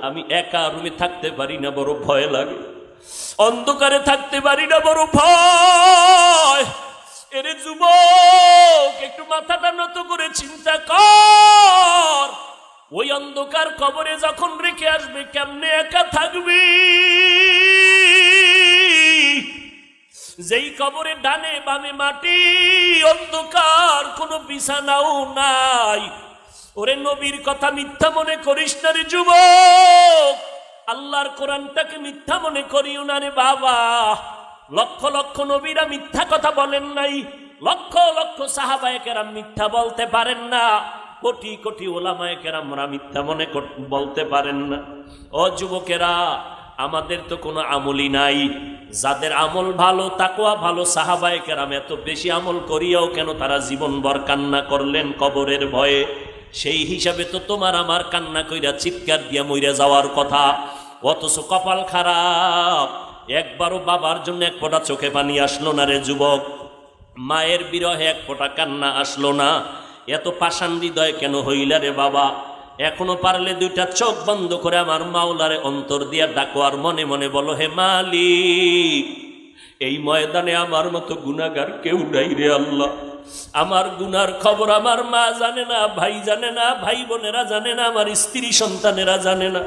আমি একা রুমে থাকতে পারি না, বড় ভয় লাগে। অন্ধকারে থাকতে পারি না, বড় ভয়। এরে যুবক, একটু মাথাটা নত করে চিন্তা কর, ওই অন্ধকার কবরে যখন রেখে আসবে কেমনে একা থাকবি? যেই কবরে ডানে বামে মাটি, অন্ধকার, কোনো বিছানাও নাই। ওরে নবীর কথা মিথ্যা মনে করিস না রে যুবক, আল্লাহর কোরআনটাকে মিথ্যা মনে করিও না রে বাবা। লক্ষ লক্ষ নবীরা মিথ্যা কথা বলেন নাই, লক্ষ লক্ষ সাহাবায়ে কেরাম মিথ্যা বলতে পারেন না, কোটি কোটি ওলামায়ে কেরামরা মিথ্যা মনে বলতে পারেন না। ও যুবকেরা, আমাদের তো কোনো আমলই নাই। যাদের আমল ভালো, তাকওয়া ভালো, সাহাবায়ে কেরাম এত বেশি আমল করিয়াও কেন তারা জীবনভর কান্না করলেন কবরের ভয়ে? সেই হিসাবে তো তোমার আমার কান্না কইরা চিৎকার দিয়া মইরা যাওয়ার কথা। অথচ কপাল খারাপ, একবারও বাবার জন্য এক ফোঁটা চোখে পানি আসলো না রে যুবক, মায়ের বিরহে এক ফোঁটা কান্না আসলো না। এত পাষাণ হৃদয় কেন হইলা রে বাবা? এখনো পারলে দুইটা চোখ বন্ধ করে আমার মাওলারে অন্তর দিয়া ডাকো, আর মনে মনে বলো, হে মালিক, এই ময়দানে আমার মতো গুনাহগার কেউ নাই রে আল্লাহ। আমার গুনার খবর আমার মা জানে না, ভাই জানে না, ভাই বোনেরা জানে না, আমার স্ত্রী সন্তানেরা জানে না।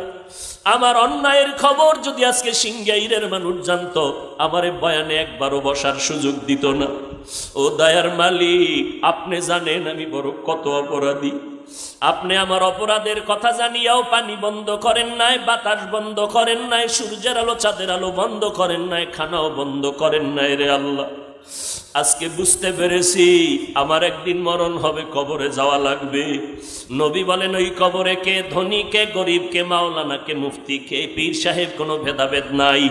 আমার অন্যায়ের খবর যদি আজকে সিংগাইরের মানুষ জানতো, আমারে বয়ানে একবারও বসার সুযোগ দিত না। ও দয়ার মালিক, আপনি জানেন আমি বড় কত অপরাধী। আপনি আমার অপরাধের কথা জানিয়াও পানি বন্ধ করেন নাই, বাতাস বন্ধ করেন নাই, সূর্যের আলো চাঁদের আলো বন্ধ করেন নাই, খানাও বন্ধ করেন নাই রে আল্লাহ। আজকে বুঝতে পেরেছি আমার একদিন মরণ হবে, কবরে যাওয়া লাগবে। নবী বলেন, ওই কবরে কে ধনী, কে গরিব, কে মাওলানা, কে মুফতি, কে পীর সাহেব, কোনো ভেদাভেদ নাই।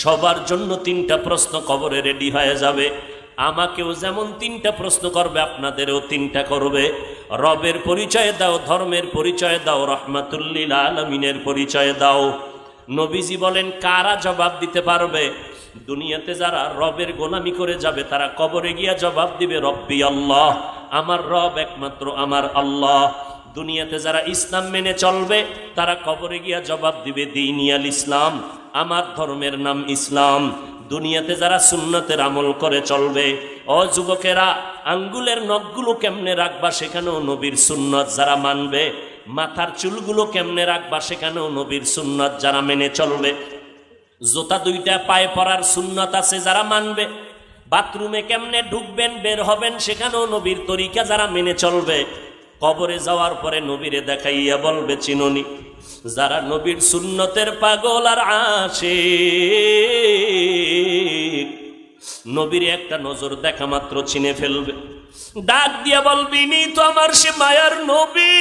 সবার জন্য তিনটা প্রশ্ন কবরে রেডি হয়ে যাবে। আমাকেও যেমন তিনটা প্রশ্ন করবে, আপনাদেরও তিনটা করবে। রবের পরিচয় দাও, ধর্মের পরিচয় দাও, রহমাতুল্লিল আলামিনের পরিচয় দাও। নবীজি বলেন, কারা জবাব দিতে পারবে? দুনিয়াতে যারা রবের গোলামি করে যাবে তারা কবরে গিয়া জবাব দিবে, রব্বি আল্লাহ, আমার রব একমাত্র আমার আল্লাহ। দুনিয়াতে যারা ইসলাম মেনে চলবে তারা কবরে গিয়া জবাব দিবে, দীনিয়াল ইসলাম, আমার ধর্মের নাম ইসলাম। দুনিয়াতে যারা সুন্নতের আমল করে চলবে, ও যুবকেরা, আঙ্গুলের নখগুলো কেমনে রাখবা সেখানেও নবীর সুন্নত যারা মানবে। মাথার চুলগুলো কেমনে রাখবা সেখানেও নবীর সুন্নত যারা মেনে চলবে। জুতা দুইটা পায়ে পরার সুন্নত আছে যারা মানবে। বাথরুমে কেমনে ঢুকবেন বের হবেন সেখানেও নবীর তরিকা যারা মেনে চলবে। কবরে যাওয়ার পরে নবীরে দেখাইয়া বলবে, চিননি? যারা নবীর সুন্নতের পাগল আর আশিক, নবীর একটা নজর দেখা মাত্র চিনে ফেলবে। ডাক দিয়া বলবি, নি তো আমার সে মায়ার নবী,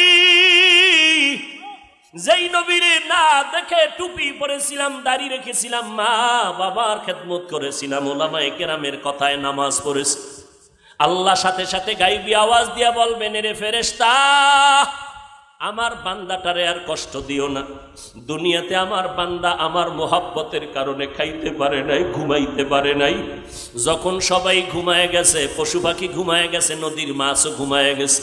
যেই নবীরে না দেখে টুপি পরেছিলাম, দাড়ি রেখেছিলাম, মা বাবার খেদমত করেছিলাম, ওলামায়ে কেরামের কথায় নামাজ পড়েছি। আল্লাহ সাথে সাথে গাইবি আওয়াজ দিয়া বলবেন, রে ফেরেশতা, আমার বান্দাটারে আর কষ্ট দিও না। দুনিয়াতে আমার বান্দা আমার মোহাব্বতের কারণে খাইতে পারে নাই, ঘুমাইতে পারে নাই। যখন সবাই ঘুমায় গেছে, পশু পাখি ঘুমায় গেছে, নদীর মাছও ঘুমায় গেছে,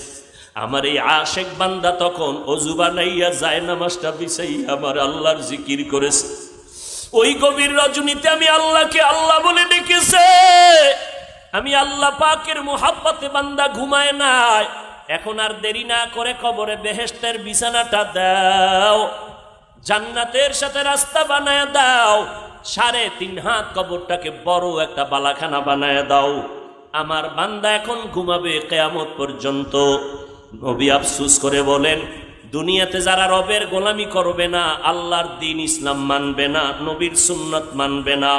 আমার এই আশেক বান্দা তখন অজু বানাইয়া যায় নামাজটা বিছাইয়া আমার আল্লাহর জিকির করেছে। ওই গভীর রজনীতে আমি আল্লাহকে আল্লাহ বলে ডেকেছে। আমি আল্লাহ পাকের মোহাব্বতে বান্দা ঘুমায় নাই। এখন আর দেরি না করে কবরে বেহেশতের বিছানাটা দাও, জান্নাতের সাথে রাস্তা বানায় দাও, 3.5 হাত কবরটাকে বড় একটা বালাখানা বানায় দাও। আমার বান্দা এখন ঘুমাবে কিয়ামত পর্যন্ত। নবী আফসোস করে বলেন, দুনিয়াতে যারা রবের গোলামি করবে না, আল্লাহর দ্বীন ইসলাম মানবে না, নবীর সুন্নত মানবে না,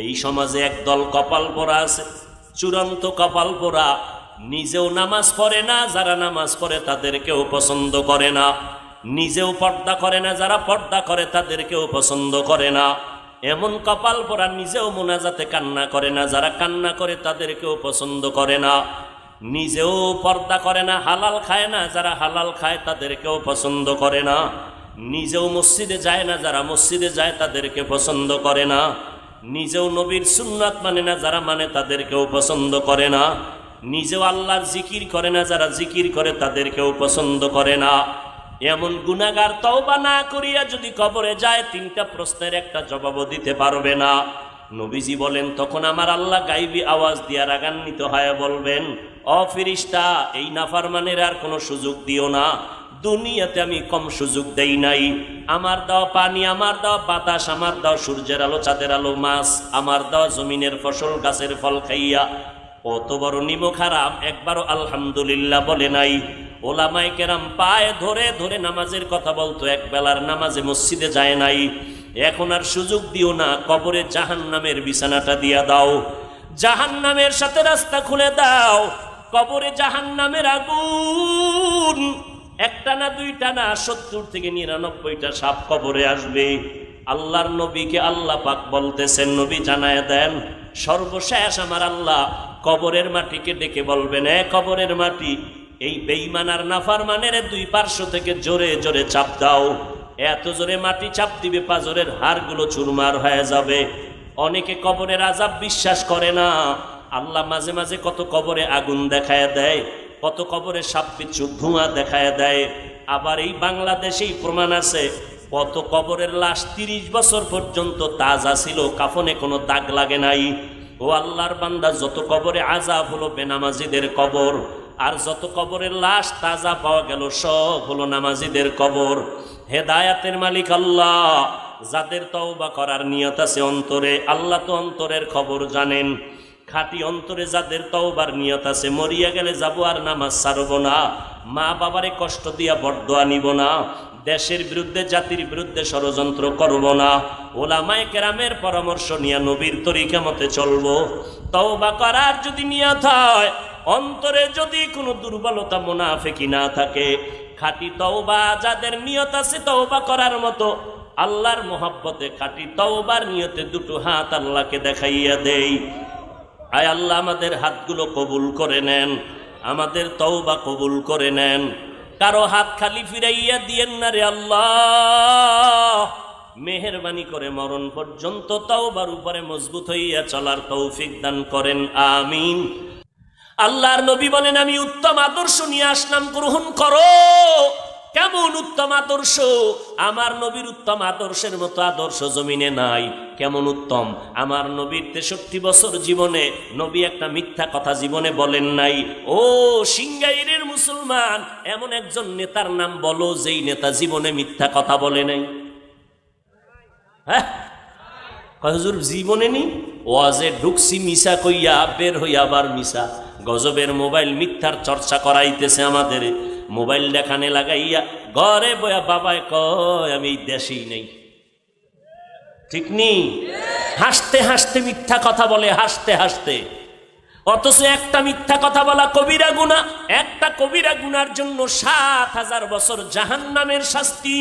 এই সমাজে একদল কপাল পোড়া আছে, চূড়ান্ত কপাল পোড়া। নিজেও নামাজ পড়ে না, যারা নামাজ পড়ে তাদেরকেও পছন্দ করে না। নিজেও পর্দা করে না, যারা পর্দা করে তাদেরকেও পছন্দ করে না। এমন কপাল পোড়া, নিজেও মোনাজাতে কান্না করে না, যারা কান্না করে তাদেরকেও পছন্দ করে না। নিজেও পর্দা করে না, হালাল খায় না, যারা হালাল খায় তাদেরকেও পছন্দ করে না। নিজেও মসজিদে যায় না, যারা মসজিদে যায় তাদেরকে পছন্দ করে না। নিজেও নবীর সুন্নাত মানে না, যারা মানে তাদেরকেও পছন্দ করে না। নিজেও আল্লাহর জিকির করে না, যারা জিকির করে তাদেরকেও পছন্দ করে না। এমন গুনাহগার তওবা না করিয়া যদি কবরে যায় 3টা প্রশ্নের একটা জবাবও দিতে পারবে না। নবীজি বলেন তখন আমার আল্লাহ গাইবী আওয়াজ দিয়া রাগান্বিত হয়ে বলবেন, ও ফেরেশতা, এই নাফরমানের আর কোনো সুযোগ দিও না। দুনিয়াতে আমি কম সুযোগ দেই নাই। আমার দেওয়া পানি, আমার দেওয়া বাতাস, আমার দেওয়া সূর্যের আলো, চাঁদের আলো, মাছ, আমার দেওয়া জমিনের ফসল, গাছের ফল খাইয়া কত বড় নিমক হারাম একবারও আলহামদুলিল্লাহ বলে নাই। ওলামায়ে কেরাম পায়ে ধরে ধরে নামাজের কথা বলতো, এক বেলার নামাজে মসজিদে যায় নাই। এখন আর সুযোগ দিও না, কবরে জাহান্নামের বিছানাটা দিয়া দাও, জাহান্নামের সাথে রাস্তা খুলে দাও। কবরে জাহান্নামের আগুন একটা না, দুইটা না, 70 থেকে 99টা সাপ কবরে আসবে। আল্লাহর নবীকে আল্লাহ পাক বলতেছেন, নবী জানায় দেন, সর্বশেষ আমার আল্লাহ কবরের মাটিকে ডেকে বলবেন, এ কবরের মাটি, এই বেঈমান আর নাফরমানের 2 পার্শ্ব থেকে জোরে জোরে চাপ দাও। এত জোরে মাটি চাপ দিবে পাজরের হাড়গুলো চুরমার হয়ে যাবে। অনেকে কবরের আযাব বিশ্বাস করে না। আল্লাহ মাঝে মাঝে কত কবরে আগুন দেখায় দেয়, কত কবরে সাপ বিচ্ছু ধোঁয়া দেখায় দেয়। আবার এই বাংলাদেশেই প্রমাণ আছে, কত কবরের লাশ 30 বছর পর্যন্ত তাজা ছিল, কাফনে কোনো দাগ লাগে নাই। ও আল্লাহর বান্দা, যত কবরে আযাব হলো বেনামাজিদের কবর, আর যত কবরের লাশ তাজা পাওয়া গেল সব হলো নামাজিদের কবর। হেদায়াতের মালিক আল্লাহ, যাদের তওবা করার নিয়ত আছে অন্তরে, আল্লাহ তো অন্তরের খবর জানেন। খাঁটি অন্তরে যাদের তওবার নিয়ত আছে, মরিয়া গেলে যাবো আর নামাজ ছাড়ব না, মা বাবারে কষ্ট দিয়া বরদোয়া নিব না, দেশের বিরুদ্ধে জাতির বিরুদ্ধে ষড়যন্ত্র করব না, ওলামায়ে কেরামের পরামর্শ নিয়ে নবীর তরিকা মতে চলবো। তওবা করার যদি নিয়ত হয়, অন্তরে যদি কোনো দুর্বলতা মুনাফিকি না থাকে, খাঁটি তওবা যাদের নিয়ত আছে তওবা করার মতো, আল্লাহর মোহাব্বতে খাঁটি তওবার নিয়তে 2 হাত আল্লাহকে দেখাইয়া দেই। আয় আল্লাহ, আমাদের হাতগুলো কবুল করে নেন, আমাদের তওবা কবুল করে নেন। কারো হাত খালি ফিরাইয়া দিয়েন না রে আল্লাহ। মেহেরবানি করে মরণ পর্যন্ত তওবার উপরে মজবুত হইয়া চলার তৌফিক দান করেন, আমিন। আল্লাহর নবী বলেন, আমি উত্তম আদর্শ নিয়ে আসলাম, গ্রহণ করো। কেমন উত্তম আদর্শ? আমার নবীর উত্তম আদর্শের মতো আদর্শ জমিনে নাই। কেমন উত্তম? আমার নবীর 63 বছর জীবনে নবী একটা মিথ্যা কথা জীবনে বলেন নাই। ও সিংগাইরের মুসলমান, এমন একজন নেতার নাম বলো যেই নেতা জীবনে মিথ্যা কথা বলে নাই। হ্যাঁ, হুজুর জীবনে নি, ওয়াজে ঢুকছি মিশা কইয়া, বের হইয়া আবার মিশা। গজবের মোবাইল মিথ্যার চর্চা করাইতেছে আমাদের। মোবাইল দেখানে লাগাইয়া ঘরে বয়া বাবায় কয় আমি এই দেশেই নেই। ঠিক নি? হাসতে হাসতে মিথ্যা কথা বলে, হাসতে হাসতে। অথচ একটা মিথ্যা কথা বলা কবিরা গুনাহ। একটা কবিরা গুনার জন্য 7000 বছর জাহান্নামের শাস্তি।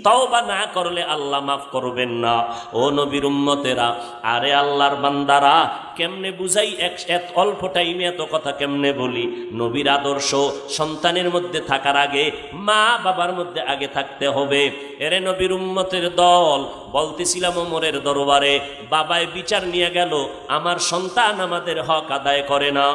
তওবা না করলে আল্লাহ মাফ করবেন না। ও নবীর উম্মতেরা, আরে আল্লাহর বান্দারা, কেমনে বুঝাই? এক অল্প টাইমে এত কথা কেমনে বলি? নবীর আদর্শ সন্তানের মধ্যে থাকার আগে মা বাবার মধ্যে আগে থাকতে হবে। এরে নবীর উম্মতের দল, বলতেছিলাম ওমরের দরবারে, বাবায় বিচার নিয়ে গেল, আমার সন্তান আমাদের হক আদায় করে না।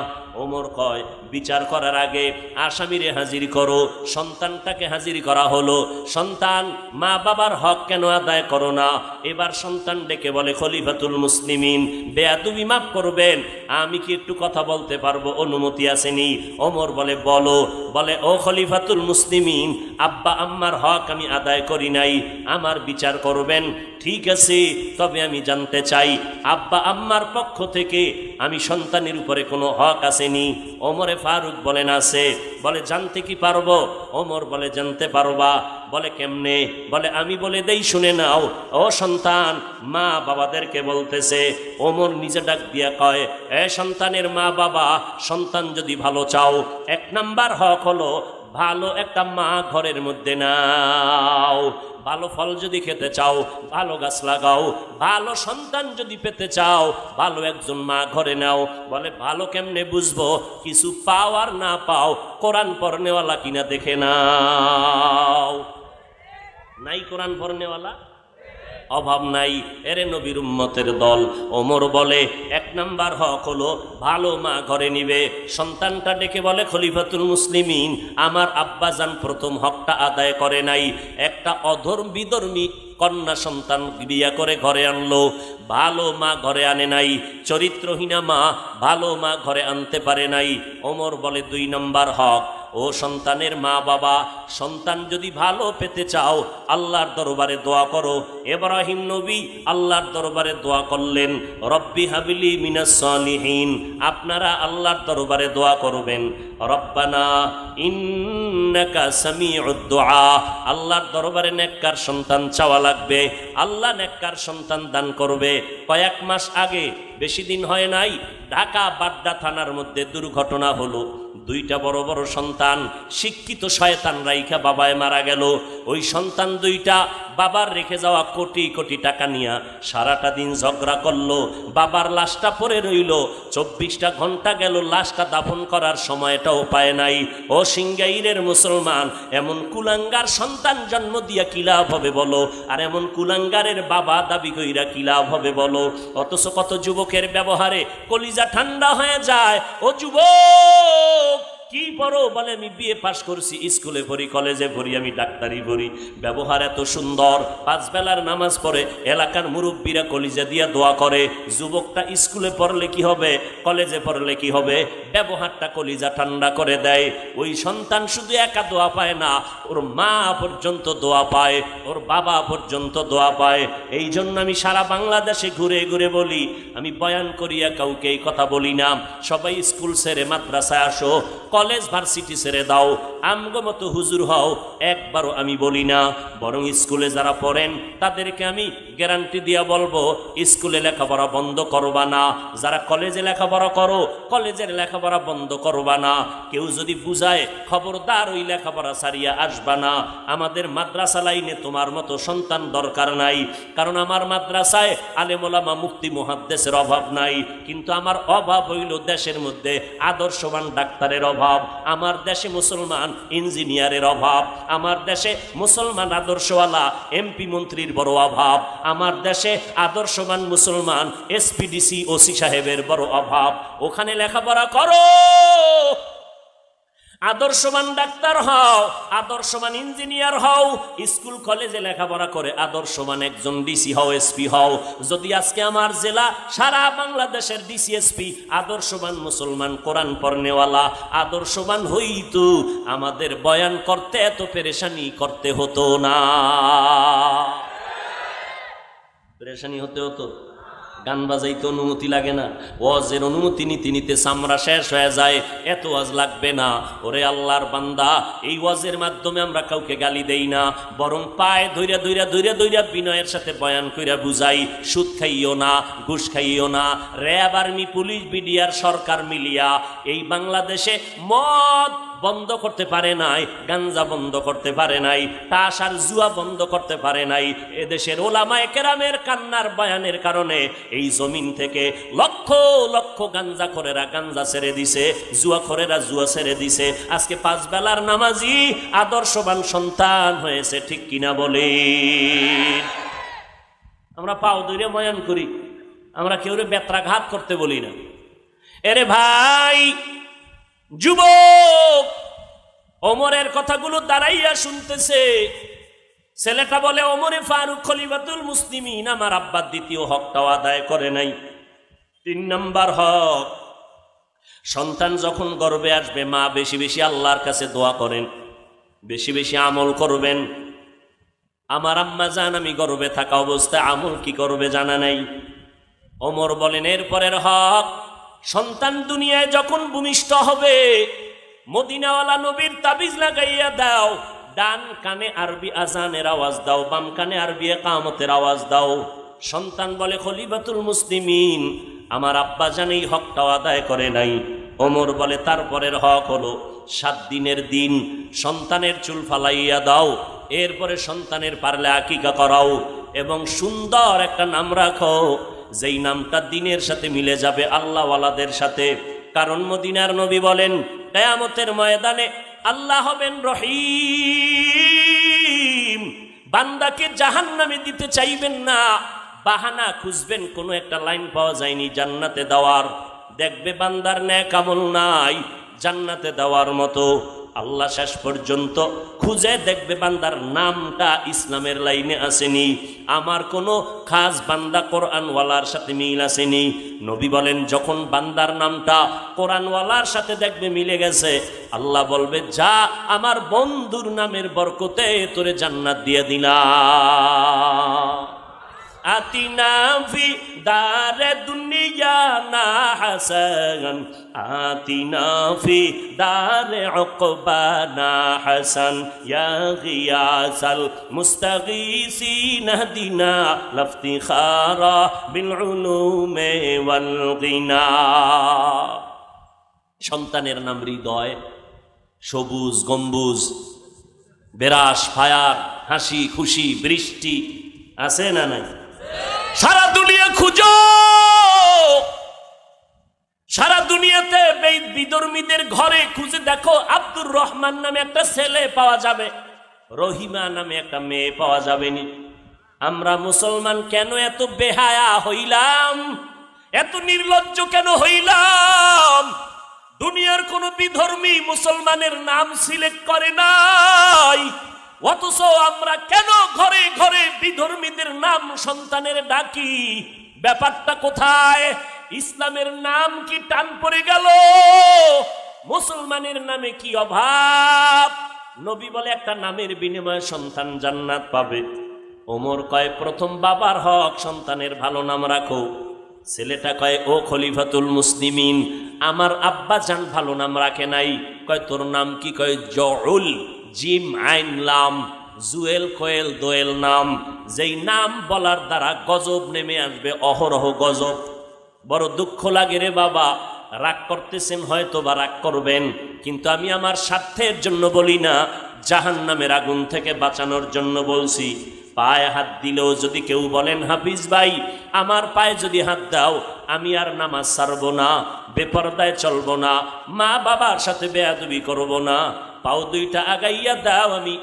ওমর কয়, বিচার করার আগে আসামিরে হাজির করো। সন্তানটাকে হাজির করা হলো। সন্তান, মা বাবার হক কেন আদায় করো না? এবার সন্তান ডেকে বলে, খলিফাতুল মুসলিমিন, বেয়াদবি মাফ করবেন, আমি কি একটু কথা বলতে পারবো? অনুমতি আসেনি? ওমর বলে, বলো। বলে, ও খলিফাতুল মুসলিমিন, আব্বা আম্মার হক আমি আদায় করি নাই, আমার বিচার করবেন। ঠিক আছে, তবে আমি জানতে চাই, আব্বা আম্মার পক্ষ থেকে আমি সন্তানের উপরে কোনো হক আসেনি? ওমরে ফারুক বলেন, আছে। বলে, জানতে কি পারবো? ওমর বলে, জানতে পারবা। বলে, কেমনে? বলে, আমি বলে দেই, শুনে নাও। ও সন্তান, মা বাবাদেরকে বলতেছে। ওমর নিজে ডাক দিয়া কয়, এ সন্তানের মা বাবা, সন্তান যদি ভালো চাও, 1 নাম্বার হক হলো ভালো একটা মা ঘরের মধ্যে নাও। ভালো ফল যদি খেতে চাও, ভালো গাছ লাগাও। ভালো সন্তান যদি পেতে চাও, ভালো একজন মা ঘরে নাও। বলে, ভালো কেমনে বুঝবো? কিছু পাও আর না পাও, কোরআন পড়নেওয়ালা কিনা দেখে নাও। নাই কোরআন পড়নেওয়ালা? অভাব নাই। এরে নবীর উম্মতের দল। ওমর বলে 1 নাম্বার হক হলো ভালো মা ঘরে নিবে। সন্তানটা ডেকে বলে, খলিফাতুল মুসলিমিন, আমার আব্বাজান প্রথম হকটা আদায় করে নাই। একটা বিধর্মী কন্যা সন্তান বিয়া করে ঘরে আনলো, ভালো মা ঘরে আনে নাই। চরিত্রহীনা মা ভালো মা ঘরে আনতে পারে নাই। ওমর বলে 2 নাম্বার হক, ও সন্তানের মা বাবা, সন্তান যদি ভালো পেতে চাও আল্লাহর দরবারে দোয়া করো। ইব্রাহিম নবী আল্লাহর দরবারে দোয়া করলেন, রব্বি হাবিলি মিনাস সালিহিন। আপনারা আল্লাহর দরবারে দোয়া করবেন, রব্বানা ইন্নাকা সামিউদ দুআ। আল্লাহর দরবারে নেককার সন্তান চাওয়া লাগবে, আল্লাহ নেককার সন্তান দান করবে। কয়েক মাস আগে, বেশি দিন হয় নাই, ঢাকা বাড্ডা থানার মধ্যে দুর্ঘটনা হলো। 2টা বড় বড় সন্তান, শিক্ষিত শয়তান রাইখা বাবায় মারা গেল। ওই সন্তান 2টা বাবার রেখে যাওয়া কোটি কোটি টাকা নিয়ে সারাটা দিন ঝগড়া করলো। বাবার লাশটা পড়ে রইল, 24টা ঘন্টা গেল, লাশটা দাফন করার সময়টাও পায় নাই। ও সিঙ্গাইরের মুসলমান, এমন কুলাঙ্গার সন্তান জন্ম দিয়া কি লাভ হবে বলো? আর এমন কুলাঙ্গারের বাবা দাবি কইরা কি লাভ হবে বলো? অথচ কত যুবকের ব্যবহারে কলিজা ঠান্ডা হয়ে যায়। ও যুবক, কি পড়ো? বলে আমি বিএ পাস করছি, স্কুলে পড়ি, কলেজে পড়ি, আমি ডাক্তারি পড়ি। ব্যবহার এত সুন্দর, 5 বেলার নামাজ পড়ে, এলাকার মুরব্বীরা কলিজা দিয়া দোয়া করে। যুবকটা স্কুলে পড়লে কি হবে, কলেজে পড়লে কি হবে? ব্যবহারটা কলিজা ঠান্ডা করে দেয়। ওই সন্তান শুধু একা দোয়া পায় না, ওর মা পর্যন্ত দোয়া পায়, ওর বাবা পর্যন্ত দোয়া পায়। এই জন্য আমি সারা বাংলাদেশে ঘুরে ঘুরে বলি, আমি বয়ান করিয়া কাউকে এই কথা বলি না, সবাই স্কুল ছেড়ে মাদ্রাসায় আসো, কলেজ ভার্সিটি ছেড়ে দাও, আমগো মতো হুজুর হও, একবারও আমি বলি না। বরং স্কুলে যারা পড়েন তাদেরকে আমি গ্যারান্টি দিয়া বলবো, স্কুলে লেখাপড়া বন্ধ করবা না। যারা কলেজে লেখাপড়া করো, কলেজের লেখাপড়া বন্ধ করবা না। কেউ যদি বুঝায়, খবরদার ওই লেখাপড়া ছাড়িয়া আসবা না। আমাদের মাদ্রাসা লাইনে তোমার মতো সন্তান দরকার নাই, কারণ আমার মাদ্রাসায় আলেম ওলামা মুফতি মুহাদ্দিসের অভাব নাই। কিন্তু আমার অভাব হইল দেশের মধ্যে আদর্শবান ডাক্তারের অভাব, আমার দেশে মুসলমান ইঞ্জিনিয়ারের অভাব, আমার দেশে মুসলমান আদর্শওয়ালা এমপি মন্ত্রীর বড় অভাব, আমার দেশে আদর্শবান মুসলমান এসপিডিসি ওসি সাহেবের বড় অভাব। ওখানে লেখাপড়া করো, আদর্শবান ডাক্তার হও, আদর্শবান ইঞ্জিনিয়ার হও, স্কুল কলেজে লেখাপড়া করে আদর্শবান একজন ডিসি হও, এসপি হও। যদি আজকে আমার জেলা সারা বাংলাদেশের ডিসি এসপি আদর্শবান মুসলমান কোরআন পড়নেওয়ালা আদর্শবান হইতো, আমাদের বয়ান করতে এত পেরেশানি করতে হতো না। পেরেশানি হতে হতো? গান বাজাইতে অনুমতি লাগে না, ওয়াজের অনুমতি নিতে নিতে চামড়া শেষ হয়ে যায়, এত ওয়াজ লাগবে না। ওরে আল্লাহর বান্দা, এই ওয়াজের মাধ্যমে আমরা কাউকে গালি দেই না, বরং পায়ে ধইরা ধইরা ধইরা ধইরা বিনয়ের সাথে বয়ান কইরা বুঝাই, সুদ খাইও না, ঘুষ খাইও না। র্যাব, আর্মি, পুলিশ, বিডিআর, সরকার মিলিয়া এই বাংলাদেশে মদ বন্ধ করতে পারে নাই, গাঞ্জা বন্ধ করতে পারে নাই, তাস আর জুয়া বন্ধ করতে পারে নাই। এদেশের ওলামায়ে কেরামের কান্নার বয়ানের কারণে এই জমিন থেকে লক্ষ লক্ষ গাঞ্জা খোরেরা গাঞ্জা ছেড়ে দিছে, জুয়া খোরেরা জুয়া ছেড়ে দিছে। আজকে 5 বেলার নামাজি আদর্শবান সন্তান হয়েছে, ঠিক কিনা বলে? আমরা পাও ধরে বয়ান করি, আমরা কেউরে বেত্রাঘাত করতে বলি না। এরে ভাই যুবক, ওমরের কথাগুলো দাঁড়াইয়া শুনতেছে। ছেলেটা বলে, ওমরে ফারুক খলিফাতুল মুসলিমিন আমার আব্বার দ্বিতীয় হকটাও আদায় করে নাই। 3 নাম্বার হক, সন্তান যখন গর্ভে আসবে মা বেশি বেশি আল্লাহর কাছে দোয়া করেন, বেশি বেশি আমল করবেন। আমার আম্মা জান আমি গর্ভে থাকা অবস্থায় আমল কি করবে জানা নাই। ওমর বলেন, এরপরের হক, সন্তান দুনিয়ায় যখন ভূমিষ্ঠ হবে মদিনাওয়ালা নবীর তাবিজ লাগাইয়া দাও, ডান কানে আরবি আজানের আওয়াজ দাও, বাম কানে আরবি ইকামতের আওয়াজ দাও। সন্তান বলে, খলিফাতুল মুসলিমিন আমার আব্বা জান এই হকটাও আদায় করে নাই। ওমর বলে, তারপরের হক হলো 7 দিনের দিন সন্তানের চুল ফালাইয়া দাও, এরপরে সন্তানের পারলে আকিকা করাও এবং সুন্দর একটা নাম রাখো, যেই নামটা দিনের সাথে মিলে যাবে আল্লাহওয়ালাদের সাথে। কারণ মদিনার নবী বলেন, কিয়ামতের ময়দানে আল্লাহ হবেন রহিম, বান্দাকে জাহান্নামে দিতে চাইবেন না, বাহানা খুঁজবেন কোনো একটা লাইন পাওয়া যায়নি জান্নাতে দেওয়ার, দেখবে বান্দার নেক আমল নাই জান্নাতে দেওয়ার মতো। আল্লাহ শেষ পর্যন্ত খুঁজে দেখবে বান্দার নামটা ইসলামের লাইনে আসেনি, আমার কোনো খাস বান্দা কোরআনওয়ালার সাথে মিল আসেনি। নবী বলেন যখন বান্দার নামটা কোরআনওয়ালার সাথে দেখবে মিলে গেছে, আল্লাহ বলবে যা আমার বন্ধুর নামের বরকতে তোরে জান্নাত দিয়ে দিলাম। আতিনা ফি দারে দুনিয়া না হাসান, আতিনা ফি দারে উকবা না হাসান, ইয়া গিয়াসাল মুস্তাগীসিন হদিনা লাফতিখারা বিল উলুমে ওয়াল গিনা। সন্তানের নাম হৃদয়, সবুজ গম্বুজ, বেরাস ফায়ার, হাসি খুশি বৃষ্টি, আছে না নাই? সারা দুনিয়া খুঁজো, সারা দুনিয়াতে বিধর্মীদের ঘরে খুঁজে দেখো, আব্দুর রহমান নামে একটা ছেলে পাওয়া যাবে, রহিমা নামে একটা মেয়ে পাওয়া যাবে নি। আমরা মুসলমান কেন এত বেহায়া হইলাম, এত নির্লজ্জ কেন হইলাম? দুনিয়ার কোন বিধর্মী মুসলমানের নাম সিলেক্ট করে নাই, অথচ আমরা কেন ঘরে ঘরে বিধর্মীদের নাম সন্তানের ডাকি? ব্যাপারটা কোথায়? ইসলামের নাম কি টান পড়ে গেল? মুসলমানের নামে কি অভাব? নবী বলে একটা নামের বিনিময়ে সন্তান জান্নাত পাবে। ওমর কয় প্রথম বাবার হক, সন্তানের ভালো নাম রাখো। ছেলেটা কয় ও খলিফাতুল মুসলিমিন, আমার আব্বা জান ভালো নাম রাখে নাই। কয় তোর নাম কি? কয় জউল, জিম আইন লাম, জুয়েল কোয়েল দোয়েল নাম, যেই নাম বলার দ্বারা গজব নেমে আসবে, অহরহ গজব। বড় দুঃখ লাগে রে বাবা, রাগ করতেছেন হয়তো বা রাগ করবেন, কিন্তু আমি আমার স্বার্থের জন্য বলি না, জাহান্নামের আগুন থেকে বাঁচানোর জন্য বলছি। পায়ে হাত দিলেও যদি কেউ বলেন হাফিজ ভাই আমার পায়ে যদি হাত দাও, আমি আর নামাজ ছাড়বো না, বেপরদায় চলবো না, মা বাবার সাথে বেয়াদবি করবো না, পাও দুইটা আগাইয়া দাও, আমি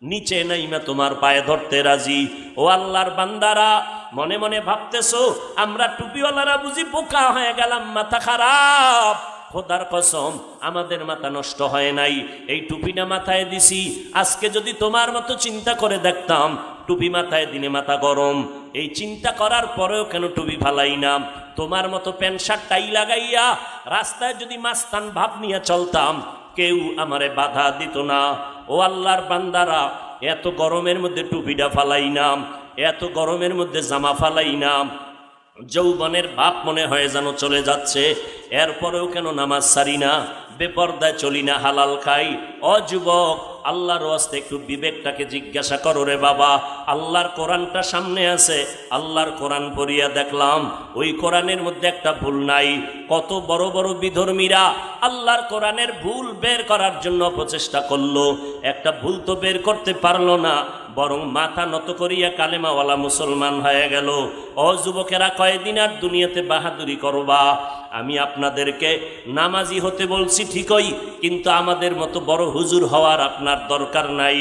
নিচে নাইমা তোমার পায়ে ধরতে রাজি। ও আল্লাহর বান্দারা, মনে মনে ভাবতেছো আমরা টুপিওয়ালারা বুঝি বোকা হয়ে গেলাম, মাথা খারাপ। খোদার কসম আমাদের মাথা নষ্ট হয় নাই, এই টুপিটা মাথায় দিছি। আজকে যদি তোমার মতো চিন্তা করে দেখতাম, টুপি মাথায় দিলে মাথা গরম, এই চিন্তা করার পরেও কেন টুপি ফালাই না? তোমার মতো প্যান্ট শার্ট টাই লাগাইয়া রাস্তায় যদি মাস্তান ভাব নিয়ে চলতাম, কেউ আমারে বাধা দিত না। ও আল্লাহর বান্দারা, এত গরমের মধ্যে টুপিটা ফালাই না, এত গরমের মধ্যে জামা ফালাই না, যৌবনের ভাব মনে হয় যেন চলে যাচ্ছে, এরপরেও কেন নামাজ সারি না, বেপরদায় চলি না, হালাল খাই? ও যুবক, আল্লাহর ওয়াস্তে একটু বিবেকটাকে জিজ্ঞাসা করো রে বাবা। আল্লাহর কোরআনটা সামনে আছে, আল্লাহর কোরআন পড়িয়া দেখলাম ওই কোরআনের মধ্যে একটা ভুল নাই। কত বড় বড় বিধর্মীরা আল্লাহর কোরআনের ভুল বের করার জন্য প্রচেষ্টা করলো, একটা ভুল তো বের করতে পারলো না, বরং মাথা নত করিয়া কালেমাওয়ালা মুসলমান হয়ে গেল। ও যুবকেরা, কয়দিন আর দুনিয়াতে বাহাদুরি করবা? আমি আপনাদেরকে নামাজি হতে বলছি ঠিকই, কিন্তু আমাদের মতো বড় হুজুর হওয়ার আপনার দরকার নাই।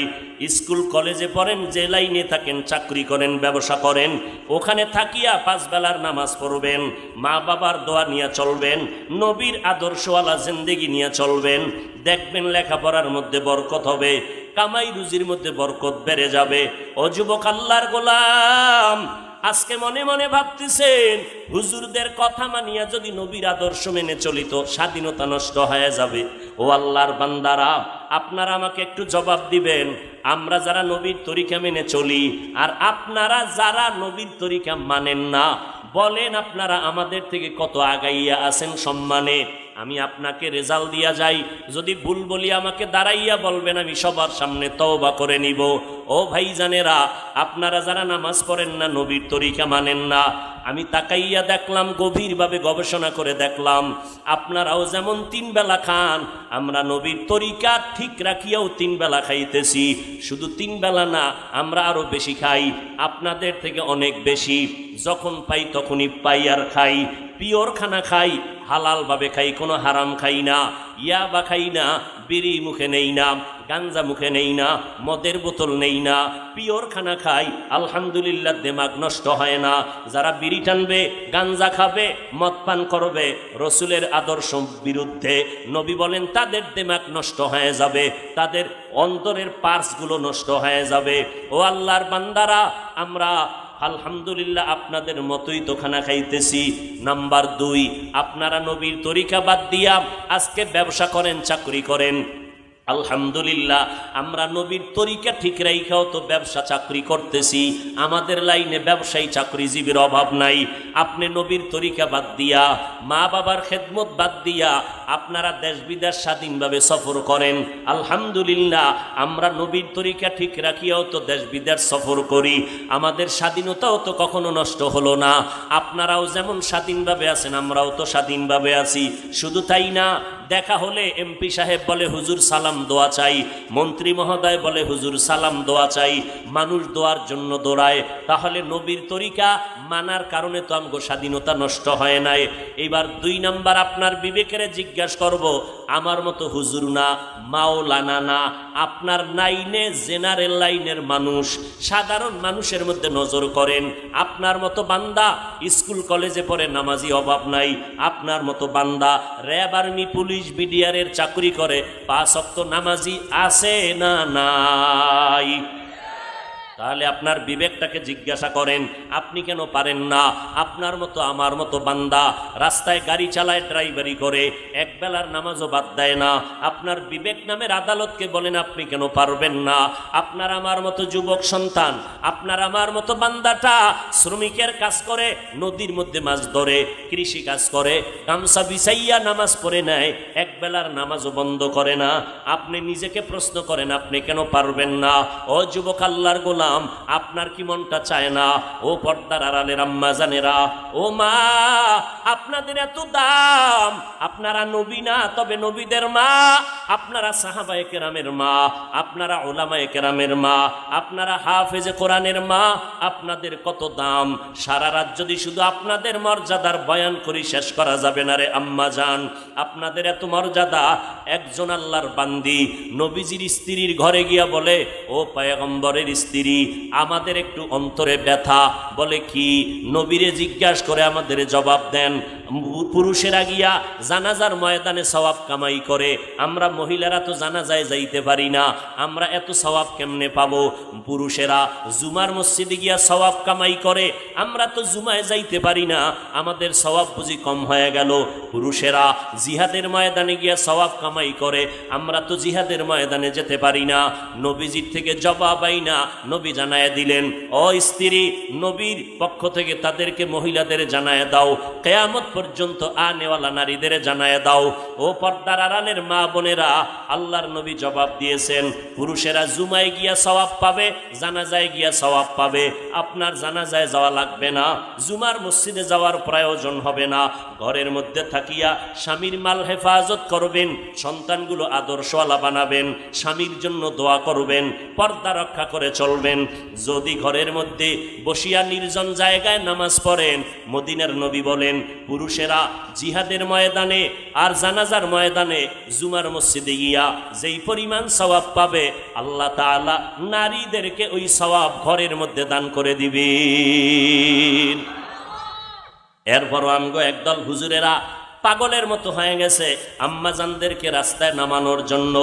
স্কুল কলেজে পড়েন, যে লাইনে থাকেন, চাকরি করেন, ব্যবসা করেন, ওখানে থাকিয়া 5 বেলার নামাজ পড়বেন, মা বাবার দোয়া নিয়ে চলবেন, নবীর আদর্শওয়ালা জিন্দেগি নিয়ে চলবেন, দেখবেন লেখাপড়ার মধ্যে বরকত হবে, কামাই রুজির মধ্যে বরকত বেড়ে যাবে। ও যুবক আল্লাহর গোলাম, আজকে মনে মনে ভাবতেছেন হুজুরদের কথা মানিয়া যদি নবীর আদর্শ মেনে চলিত, স্বাধীনতা নষ্ট হয়ে যাবে। ও আল্লাহর বান্দারা, আপনারা আমাকে একটু জবাব দিবেন, আমরা যারা নবীর তরিকা মেনে চলি আর আপনারা যারা নবীর তরিকা মানেন না, বলেন আপনারা আমাদের থেকে কত আগাইয়া আছেন সম্মানে? আমি আপনাকে রেজাল্ট দিয়া যাই, যদি ভুল বলি আমাকে দাঁড়াইয়া বলবেন, আমি সবার সামনে তওবা করে নিব। ও ভাইজানেরা, আপনারা যারা নামাজ পড়েন না, নবীর তরিকা মানেন না, আমি তাকাইয়া দেখলাম, গভীরভাবে গবেষণা করে দেখলাম, আপনারাও যেমন 3 বেলা খান, আমরা নবীর তরিকা ঠিক রাখিয়াও 3 বেলা খাইতেছি। শুধু 3 বেলা না, আমরা আরো বেশি খাই, আপনাদের থেকে অনেক বেশি। যখন পাই তখনই পাই আর খাই, পিওর খানা খাই, হালালভাবে খাই, কোনো হারাম খাই না, ইয়াবা খাই না, বিড়ি মুখে নেই না, গাঞ্জা মুখে নেই না, মদের বোতল নেই না, পিওর খানা খাই, আলহামদুলিল্লাহ দেমাগ নষ্ট হয় না। যারা বিড়ি টানবে, গাঞ্জা খাবে, মদ পান করবে, রসুলের আদর্শ বিরুদ্ধে, নবী বলেন তাদের দেমাগ নষ্ট হয়ে যাবে, তাদের অন্তরের পার্সগুলো নষ্ট হয়ে যাবে। ও আল্লাহর বান্দারা, আমরা আলহামদুলিল্লাহ আপনাদের মতোই তো খানা খাইতেছি। নাম্বার 2, আপনারা নবীর তরিকা বাদ দিয়া আজকে ব্যবসা করেন, চাকরি করেন। আলহামদুলিল্লাহ আমরা নবীর তরিকা ঠিক রাইখাও তো ব্যবসা চাকরি করতেছি। আমাদের লাইনে ব্যবসায়ী চাকরিজীবীর অভাব নাই। আপনি নবীর তরিকা বাদ দিয়া, মা বাবার খেদমত বাদ দিয়া আপনারা দেশ বিদেশ স্বাধীনভাবে সফর করেন। আলহামদুলিল্লাহ আমরা নবীর তরিকা ঠিক রাখিয়াও তো দেশ বিদেশ সফর করি। আমাদের স্বাধীনতাও তো কখনো নষ্ট হলো না। আপনারাও যেমন স্বাধীনভাবে আছেন, আমরাও তো স্বাধীনভাবে আছি। শুধু তাই না, দেখা হলে এমপি সাহেব বলে হুজুর সালাম দোয়া চাই, মন্ত্রী মহোদয় বলে হুজুর সালাম দোয়া চাই, মানুষ দোয়ার জন্য দৌড়ায়। তাহলে নবীর তরিকা মানার কারণে তো আমগো স্বাধীনতা নষ্ট হয় নাই। এবার 2 নাম্বার, আপনার বিবেকের জিজ্ঞাসা করব, আমার মতো হুজুর না, মাওলানা না, আপনার লাইনে জেনারেল লাইনের মানুষ, সাধারণ মানুষের মধ্যে নজর করেন। আপনার মতো বান্দা স্কুল কলেজে পড়ে, নামাজি অভাব নাই। আপনার মতো বান্দা র্যাব, আর্মি, পুলিশ, বিডিআরের চাকরি করে, 5 ওয়াক্ত নামাজি আছে না নাই? তাহলে আপনার বিবেকটাকে জিজ্ঞাসা করেন, আপনি কেন পারেন না? আপনার মতো আমার মতো বান্দা রাস্তায় গাড়ি চালায়, ড্রাইভারি করে, এক বেলার নামাজও বাদ দেয় না। আপনার বিবেক নামের আদালতকে বলেন আপনি কেন পারবেন না? আপনার আমার মতো যুবক সন্তান, আপনার আমার মতো বান্দাটা শ্রমিকের কাজ করে, নদীর মধ্যে মাছ ধরে, কৃষি কাজ করে, গামছা বিছাইয়া নামাজ পড়ে নেয়, এক বেলার নামাজও বন্ধ করে না। আপনি নিজেকে প্রশ্ন করেন আপনি কেন পারবেন না? ও যুবক আল্লাহর গোলাম, আপনার কি মনটা চায় না? ও পর্দার আড়ালের আম্মা জানেরা, ও মা, আপনাদের এত দাম। আপনারা নবী না, তবে নবীদের মা। আপনারা সাহাবায়ে কেরামের মা, আপনারা উলামায়ে কেরামের মা, আপনারা হাফেজে কোরআনের মা। আপনাদের কত দাম! সারা রাত যদি শুধু আপনাদের মর্যাদার বয়ান করি শেষ করা যাবে না রে আম্মা জান। আপনাদের এত মর্যাদা, একজন আল্লাহর বান্দি নবীজির স্ত্রীর ঘরে গিয়া বলে, ও পয়গম্বরের স্ত্রী, আমাদের একটু অন্তরে ব্যথা। বলে কি? নবীরে জিজ্ঞাসা করে আমাদের জবাব দেন। পুরুষেরা গিয়া জানাজার ময়দানে সওয়াব কামাই করে, আমরা মহিলারা তো জানাজায় যাইতে পারি না, আমরা এত সওয়াব কেমনে পাবো? পুরুষেরা জুমার মসজিদে গিয়া সওয়াব কামাই করে, আমরা তো জুমায় যাইতে পারি না, আমাদের সওয়াব বুঝি কম হয়ে গেল? পুরুষেরা জিহাদের ময়দানে গিয়া সওয়াব কামাই করে, আমরা তো জিহাদের ময়দানে যেতে পারি না। নবীজির থেকে জবাব আইনা নবী জানায় দিলেন, ও স্ত্রী, নবীর পক্ষ থেকে তাদেরকে মহিলাদের জানায় দাও, কিয়ামত পর্যন্ত আনেওয়ালা নারীদের জানায় দাও। ও পর্দার আড়ালের মা বোনেরা, আল্লাহর নবী জবাব দিয়েছেন, পুরুষেরা জুমায় গিয়া সওয়াব পাবে, জানাজায় গিয়া সওয়াব পাবে। আপনার জানাজায় যাওয়া লাগবে না, জুমার মসজিদে যাওয়ার প্রয়োজন হবে না। ঘরের মধ্যে থাকিয়া স্বামীর মাল হেফাজত করবেন, সন্তানগুলো আদর্শওয়ালা বানাবেন, স্বামীর জন্য দোয়া করবেন, পর্দা রক্ষা করে চলবেন। যদি ঘরের মধ্যে বসিয়া নির্জন জায়গায় নামাজ পড়েন, মদিনার নবী বলেন, পুরুষেরা জিহাদের ময়দানে আর জানাজার ময়দানে জুমার মসজিদে গিয়া যেই পরিমাণ সওয়াব পাবে, আল্লাহ তাআলা নারীদেরকে ওই সওয়াব ঘরের মধ্যে দান করে দিবেন। এরপরও আমগো একদল হুজুরেরা পাগলের মতো হয়ে গেছে আম্মাজানদেরকে রাস্তায় নামানোর জন্য।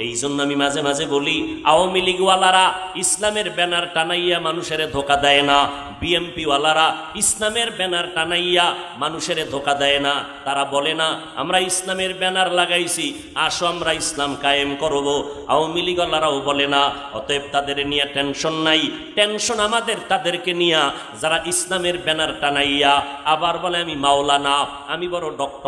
এই জন্য আমি মাঝে মাঝে বলি, আওয়ামী লীগওয়ালারা ইসলামের ব্যানার টানাইয়া মানুষের ধোকা দেয় না, বিএমপি ওয়ালারা ইসলামের ব্যানার টানাইয়া মানুষের ধোকা দেয় না। তারা বলে না আমরা ইসলামের ব্যানার লাগাইছি, আসো আমরা ইসলাম কায়েম করব। আওয়ামী লীগওয়ালারাও বলে না। অতএব তাদের নিয়ে টেনশন নাই, টেনশন আমাদের তাদেরকে নিয়া যারা ইসলামের ব্যানার টানাইয়া আবার বলে আমি মাওলানা, আমি বড় ডক্টর,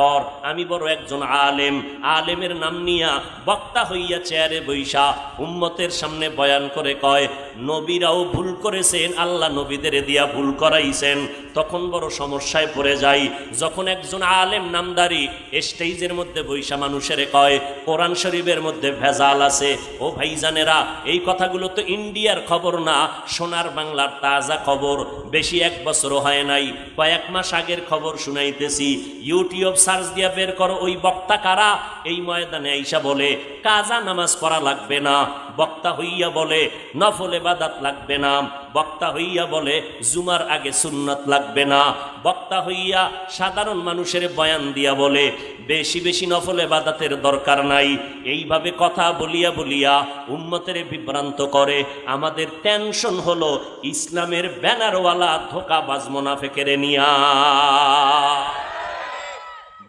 আমি বড় একজন আলেম, আলেমের নাম নিয়া বক্তা হইয়া চেয়ারে বৈশা উম্মতের সামনে বয়ান করে কয় নবীরাও ভুল করেছেন, আল্লাহ নবীদের দিয়া ভুল করাইছেন। তখন বড় সমস্যায় পড়ে যাই যখন একজন আলেম নামদারি স্টেজের মধ্যে বৈশা মানুষের কয় কোরআন শরীফের মধ্যে ভেজাল আছে। ও ভাইজানেরা, এই কথাগুলো তো ইন্ডিয়ার খবর না, সোনার বাংলার তাজা খবর। বেশি 1 বছরও হয় নাই, কয়েক মাস আগের খবর শুনাইতেছি। ইউটিউব সার্চ দিয়া বের করো ওই বক্তা কারা। এই ময়দানে আইসা বলে কাজা নামাজ পড়া লাগবে না, বক্তা হইয়া বলে নফল ইবাদত লাগবে না, বক্তা হইয়া বলে জুমার আগে সুন্নাত লাগবে না, বক্তা হইয়া সাধারণ মানুষের বয়ান দিয়া বলে বেশি বেশি নফল ইবাদতের দরকার নাই। এইভাবে কথা বলিয়া বলিয়া উম্মতের বিভ্রান্ত করে। আমাদের টেনশন হলো ইসলামের ব্যানারওয়ালা ধোঁকাবাজ মুনাফিকের নিয়া।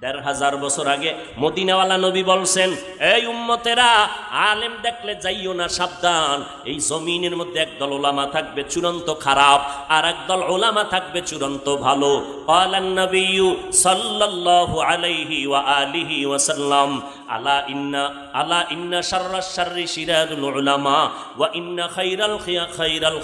১৫০০ বছর আগে মদিনাওয়ালা নবী বলছেন, এই উম্মতেরা আলেম দেখলে যাইও না, সাবধান। এই জমিনের মধ্যে একদল ওলামা থাকবে চূড়ান্ত খারাপ, আর একদল ওলামা থাকবে চূড়ান্ত ভালো। ক্বালান নবিয়্যু সাল্লাল্লাহু আলাইহি ওয়া আলিহি ওয়া সাল্লাম আলা ইন্না শাররাশ শাররি শিরারুল উলামা ওয়া ইন্না খায়রাল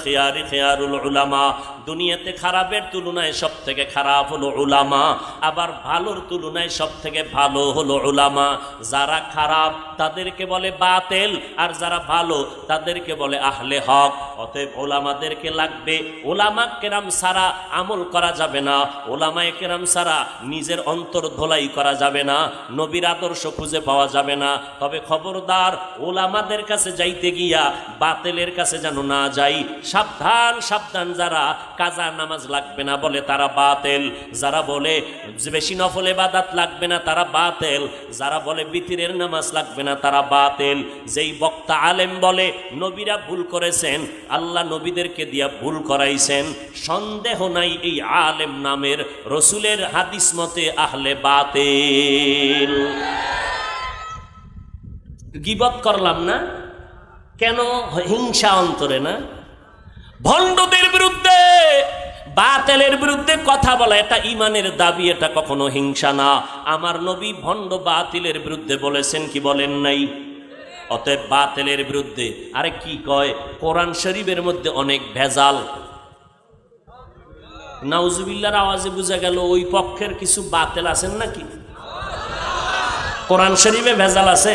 খিয়ারি খিয়ারুল উলামা। দুনিয়াতে খারাপের তুলনায় সবথেকে খারাপ হলো উলামা, আবার ভালোর তুলনায় সব থেকে ভালো হলো উলামা। যারা খারাপ তাদেরকে বলে বাতিল, আর যারা ভালো তাদেরকে বলে আহলে হক। অতএব ওলামাদেরকে লাগবে। ওলামা কেরাম ছাড়া আমল করা যাবে না, ওলামায়ে কেরাম ছাড়া নিজের অন্তর ধোলাই করা যাবে না, নবীর আদর্শ খুঁজে পাওয়া যাবে না। তবে খবরদার, ওলামাদের কাছে যাইতে গিয়া বাতিলের কাছে যেন না যাই। সাবধান সাবধান, যারা কাজা নামাজ লাগবে না বলে তারা বাতিল, যারা বলে বেশি নফল ইবাদত লাগবে না তারা বাতিল, যারা বলে বিতিরের নামাজ লাগবে না তারা বাতিল। যেই বক্তা আলেম বলে নবীরা ভুল করেছেন, আল্লাহ নবীদেরকে দিয়া ভুল করাইছেন, সন্দেহ নাই এই আলেম নামের রসুলের হাদিস মতে আহলে বাতিল। গীবত করলাম না কেন? হিংসা অন্তরে না? ভণ্ডদের বিরুদ্ধে বাতিলের বিরুদ্ধে কথা বলা এটা ইমানের দাবি, এটা কখনো হিংসা না। আমার নবী ভণ্ড বাতিলের বিরুদ্ধে বলেছেন কি বলেন নাই? অতএব বাতিলের বিরুদ্ধে। আরে কি কয়, কোরআন শরীফের মধ্যে অনেক ভেজাল। নাউজুবিল্লাহর আওয়াজে বোঝা গেল ওই পক্ষের কিছু বাতিল আছেন নাকি? কোরআন শরীফে ভেজাল আছে?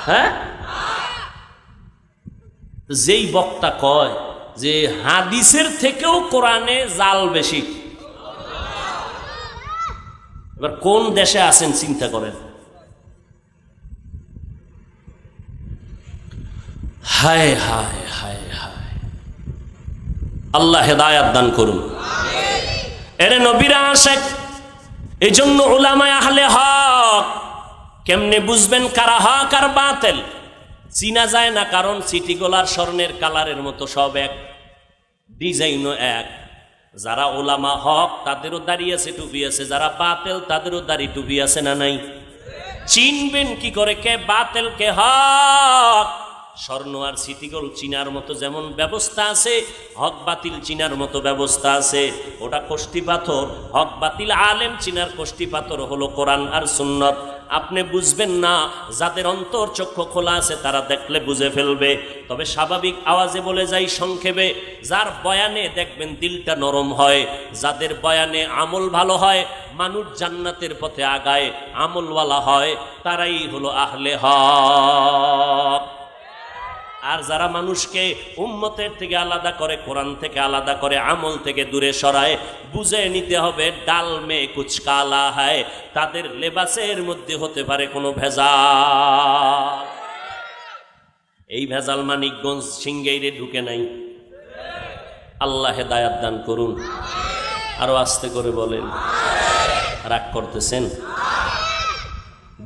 হ্যাঁ, যেই বক্তা কয় যে হাদিসের থেকেও কোরআনে জাল বেশি, এবার কোন দেশে আছেন চিন্তা করেন। হায় হায় হায় হায়, আল্লাহ হেদায়াত দান করুন। এরে নবীরা আশেক, এই জন্য উলামায়ে আহলে হক। কেমনে বুঝবেন কারা হক আর বাতিল? চিনা যায় না, কারণ সিটিগোলার স্বর্ণের কালারের মতো সব এক, ডিজাইনও এক। যারা ওলামা হক তাদেরও দাড়ি আছে, টুপি আছে, যারা বাতিল তাদেরও দাড়ি টুপি আছে না নাই? চিনবেন কি করে কে বাতিল কে হক? স্বর্ণ আর সিটিগোল চিনার মতো যেমন ব্যবস্থা আছে, হক বাতিল চিনার মতো ব্যবস্থা আছে। ওটা কোষ্টি পাথর, হক বাতিল আলেম চিনার কোষ্টি পাথর হলো কোরআন আর সুন্নত। আপনি বুঝবেন না, যাদের অন্তর চক্ষু খোলা আছে তারা দেখলে বুঝে ফেলবে। তবে স্বাভাবিক আওয়াজে বলে যাই সংক্ষেপে, যার বয়ানে দেখবেন দিলটা নরম হয়, যাদের বয়ানে আমল ভালো হয়, মানুষ জান্নাতের পথে আগায়, আমলওয়ালা হয়, তারাই হলো আহলে হক। আর যারা মানুষকে উম্মতের থেকে আলাদা করে, কোরআন থেকে আলাদা করে, আমল থেকে দূরে সরায়, বুঝে নিতে হবে ডাল মে কুছ কালা হয়, তাদের লেবাসের মধ্যে হতে পারে কোনো ভেজাল। এই ভেজাল মানিকগঞ্জ সিংগাইরে ঢুকে নাই। আল্লাহ হেদায়াত দান করুন। আরো আস্তে করে বলেন, রাগ করতেছেন?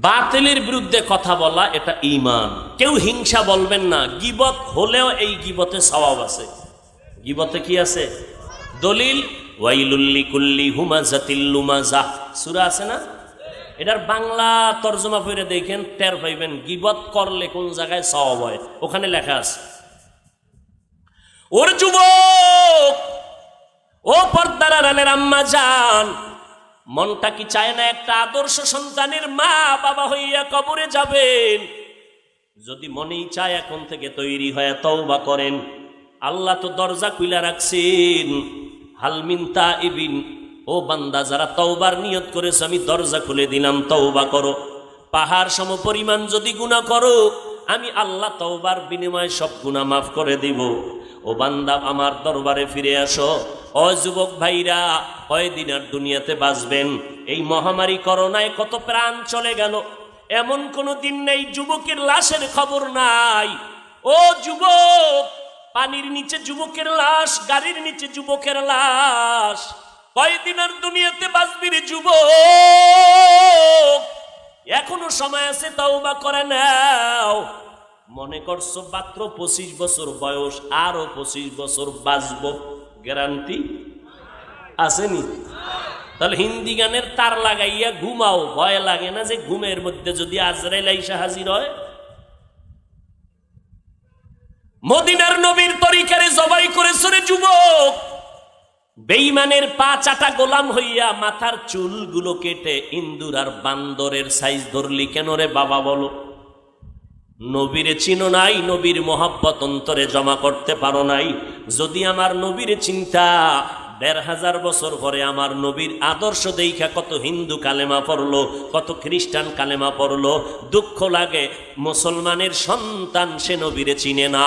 বাতিলের বিরুদ্ধে কথা বলা এটা ঈমান। কেউ হিংসা বলবেন না। গীবত হলেও এই গীবতে সওয়াব আছে। গীবতে কি আছে? দলিল ওয়াইলুল লিকুল্লি হুমাযাতিল লুমাযাহ সূরা আছে না? এটার বাংলা তরজমা করে দেখেন, টের পাইবেন গীবত করলে কোন জায়গায় সওয়াব হয়। ওখানে লেখা আছে। ওর যুবক, ও পর্দার আড়ালের আম্মা জান, মনটা কি চায় না একটা আদর্শ সন্তানের মা বাবা হইয়া কবরে যাবেন? যদি মনেই চায়, এখন থেকে তৈরি হয়ে তওবা করেন। আল্লাহ তো দরজা খুলে রাখছেন। হালমিন তাইবিন, ও বান্দা যারা তওবার নিয়ত করেছে আমি দরজা খুলে দিলাম, তওবা করো। পাহাড় সম পরিমাণ যদি গুনাহ করো, আমি আল্লাহ তওবার বিনিময়ে সব গুনাহ মাফ করে দিব। ও বান্দা আমার দরবারে ফিরে আসো। ও যুবক ভাইরা, কয়দিন আর দুনিয়াতে বাঁচবেন? এই মহামারী করোনায় কত প্রাণ চলে গেল, এমন কোন দিন নেই যুবকের লাশের খবর নাই। ও যুবক, পানির নিচে যুবকের লাশ, গাড়ির নিচে যুবকের লাশ। কয়দিন আর দুনিয়াতে বাঁচবি রে যুবক, এখনো সময় আছে, তওবা করে নাও। মনে করছো মাত্র 25 বছর বয়স, আরো 25 বছর বাঁচবো, গ্যারান্টি আসেনি? তাহলে হিন্দি গানের তার লাগাইয়া ঘুমাও, ভয় লাগে না যে ঘুমের মধ্যে যদি আজরাইল আইসা হাজির হয়? মদিনার নবীর তরিকারে জবাই করেছে রে যুবক, বেঈমানের পা চাটা গোলাম হইয়া মাথার চুলগুলো কেটে ইন্দুর আর বান্দরের সাইজ ধরলি কেন রে বাবা বলো? নবীরে চিনো নাই, নবীর মোহাব্বত অন্তরে জমা করতে পারো নাই। যদি আমার নবীর চিন্তা, 1500 বছর পরে আমার নবীর আদর্শ দেখা কত হিন্দু কালেমা পড়লো, কত খ্রিস্টান কালেমা পড়লো। দুঃখ লাগে মুসলমানের সন্তান সে নবীরে চিনে না।